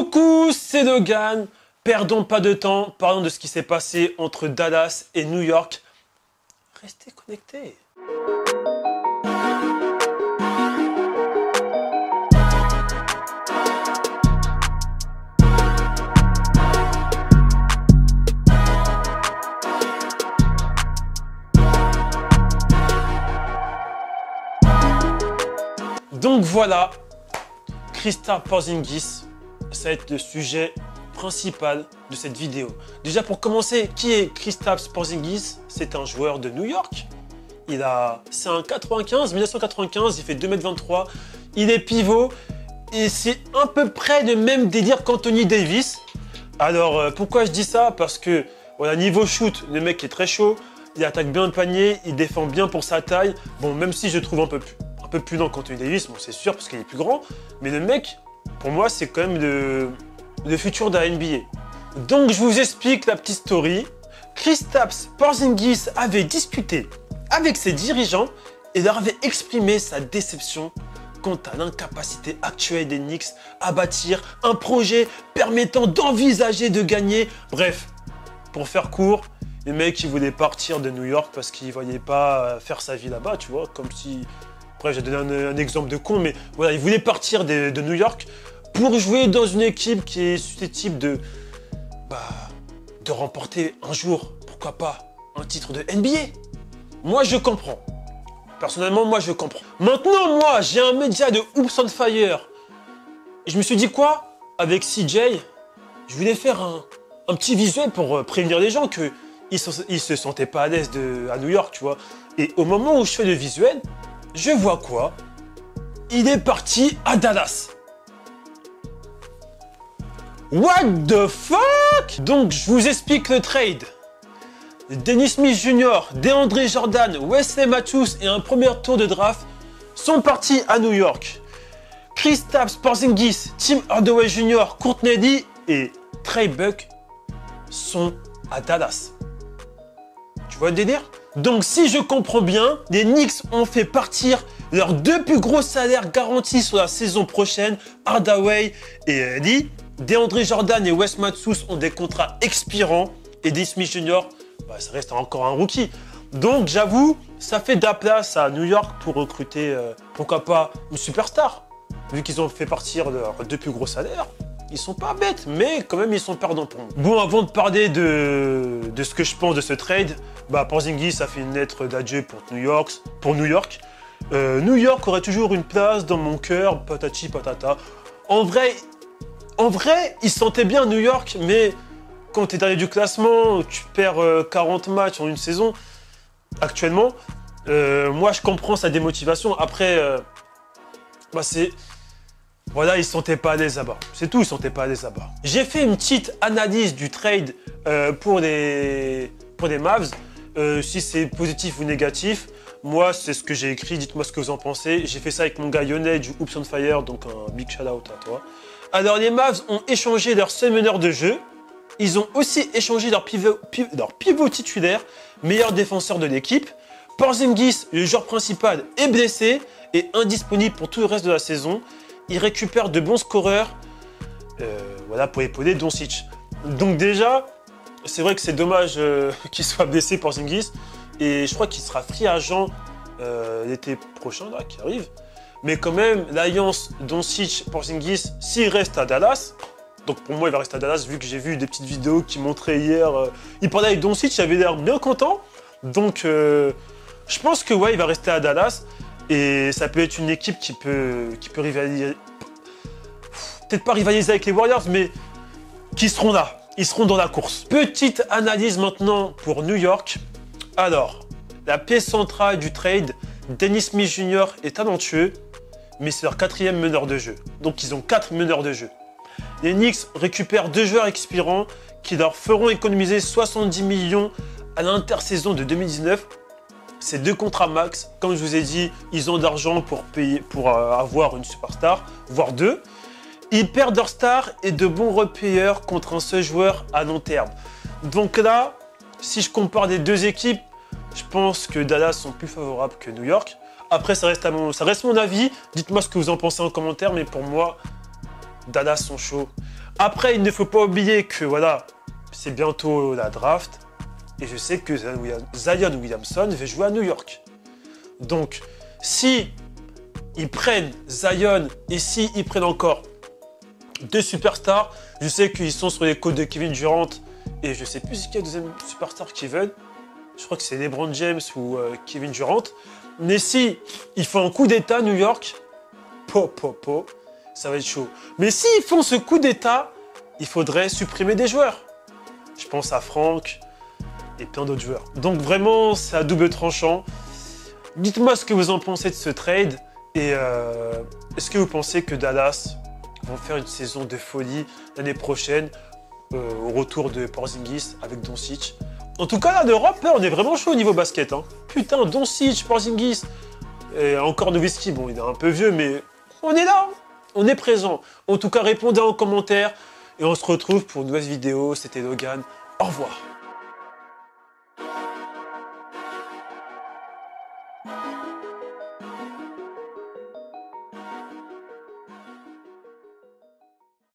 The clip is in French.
Coucou, c'est Logan. Perdons pas de temps, parlons de ce qui s'est passé entre Dallas et New York. Restez connectés. Donc voilà, Kristaps Porzingis, ça va être le sujet principal de cette vidéo. Déjà pour commencer, qui est Kristaps Porzingis? C'est un joueur de New York. C'est un 1995, il fait 2,23 m. Il est pivot et c'est à peu près le même délire qu'Anthony Davis. Alors pourquoi je dis ça? Parce que voilà, niveau shoot, le mec est très chaud. Il attaque bien le panier, il défend bien pour sa taille. Bon, même si je trouve un peu plus lent qu'Anthony Davis, bon c'est sûr parce qu'il est plus grand. Mais le mec, pour moi, c'est quand même le futur de la NBA. Donc, je vous explique la petite story. Kristaps Porzingis avait discuté avec ses dirigeants et leur avait exprimé sa déception quant à l'incapacité actuelle des Knicks à bâtir un projet permettant d'envisager de gagner. Bref, pour faire court, le mec, il voulait partir de New York parce qu'il ne voyait pas faire sa vie là-bas, tu vois, comme si... Après, j'ai donné un exemple de con, mais voilà, il voulait partir de New York pour jouer dans une équipe qui est susceptible de remporter un jour, pourquoi pas, un titre de NBA. Moi, je comprends. Personnellement, moi, je comprends. Maintenant, moi, j'ai un média de Hoops on Fire. Et je me suis dit quoi? Avec CJ, je voulais faire un petit visuel pour prévenir les gens qu'ils ne se sentaient pas à l'aise à New York, tu vois. Et au moment où je fais le visuel, je vois quoi? Il est parti à Dallas. What the fuck? Donc, je vous explique le trade. Dennis Smith Jr., DeAndre Jordan, Wesley Matthews et un premier tour de draft sont partis à New York. Kristaps Porzingis, Tim Hardaway Jr., Courtney Lee et Trey Buck sont à Dallas. Tu vois le délire? Donc, si je comprends bien, les Knicks ont fait partir leurs deux plus gros salaires garantis sur la saison prochaine, Hardaway et Lee. DeAndre Jordan et Wes Matthews ont des contrats expirants et Dennis Smith Jr., ça reste encore un rookie. Donc, j'avoue, ça fait de la place à New York pour recruter, pourquoi pas, une superstar. Vu qu'ils ont fait partir leurs deux plus gros salaires, ils sont pas bêtes, mais quand même, ils sont perdants pour moi. Bon, avant de parler de ce que je pense de ce trade, Porzingis a fait une lettre d'adieu pour New York. New York aurait toujours une place dans mon cœur, patati patata. En vrai, il se sentait bien à New York, mais quand tu es dernier du classement, tu perds 40 matchs en une saison, actuellement, moi je comprends sa démotivation. Après, voilà, il ne se sentait pas à l'aise là-bas. C'est tout, il ne se sentait pas à l'aise là-bas. J'ai fait une petite analyse du trade pour les Mavs, si c'est positif ou négatif. Moi, c'est ce que j'ai écrit, dites-moi ce que vous en pensez. J'ai fait ça avec mon gars Yonel du Hoops on Fire, donc un big shout-out à toi. Alors, les Mavs ont échangé leur seul meneur de jeu. Ils ont aussi échangé leur pivot titulaire, meilleur défenseur de l'équipe. Porzingis, le joueur principal, est blessé et indisponible pour tout le reste de la saison. Il récupère de bons scoreurs voilà, pour épauler Doncic. Donc déjà, c'est vrai que c'est dommage qu'il soit blessé Porzingis. Et je crois qu'il sera free agent l'été prochain, là, qui arrive. Mais quand même, l'alliance Doncic-Porzingis, s'il reste à Dallas, donc pour moi, il va rester à Dallas, vu que j'ai vu des petites vidéos qui montraient hier. Il parlait avec Doncic, il avait l'air bien content. Donc, je pense que ouais, il va rester à Dallas. Et ça peut être une équipe qui peut rivaliser. Peut-être pas rivaliser avec les Warriors, mais qui seront là. Ils seront dans la course. Petite analyse maintenant pour New York. Alors, la pièce centrale du trade, Dennis Smith Jr. est talentueux, mais c'est leur quatrième meneur de jeu. Donc, ils ont 4 meneurs de jeu. Les Knicks récupèrent 2 joueurs expirants qui leur feront économiser 70 millions à l'intersaison de 2019. C'est 2 contrats max. Comme je vous ai dit, ils ont de l'argent pour avoir une superstar, voire 2. Ils perdent leur star et de bons repayeurs contre un seul joueur à long terme. Donc là, si je compare les deux équipes, je pense que Dallas sont plus favorables que New York. Après, ça reste mon avis. Dites-moi ce que vous en pensez en commentaire, mais pour moi, Dallas sont chauds. Après, il ne faut pas oublier que voilà, c'est bientôt la draft. Et je sais que Zion Williamson va jouer à New York. Donc, si ils prennent Zion et si ils prennent encore 2 superstars, je sais qu'ils sont sur les côtes de Kevin Durant et je sais plus qui est le deuxième superstar qu'ils veulent. Je crois que c'est LeBron James ou Kevin Durant. Mais si ils font un coup d'état New York, ça va être chaud. Mais s'ils font ce coup d'état, il faudrait supprimer des joueurs. Je pense à Franck et plein d'autres joueurs. Donc vraiment, c'est à double tranchant. Dites-moi ce que vous en pensez de ce trade. Et est-ce que vous pensez que Dallas vont faire une saison de folie l'année prochaine au retour de Porzingis avec Doncic? En tout cas, là, d'Europe, on est vraiment chaud au niveau basket. Hein. Putain, Doncic, Porzingis, et encore Nowitzki, bon, il est un peu vieux, mais on est là, on est présent. En tout cas, répondez en commentaire et on se retrouve pour une nouvelle vidéo. C'était Logan, au revoir.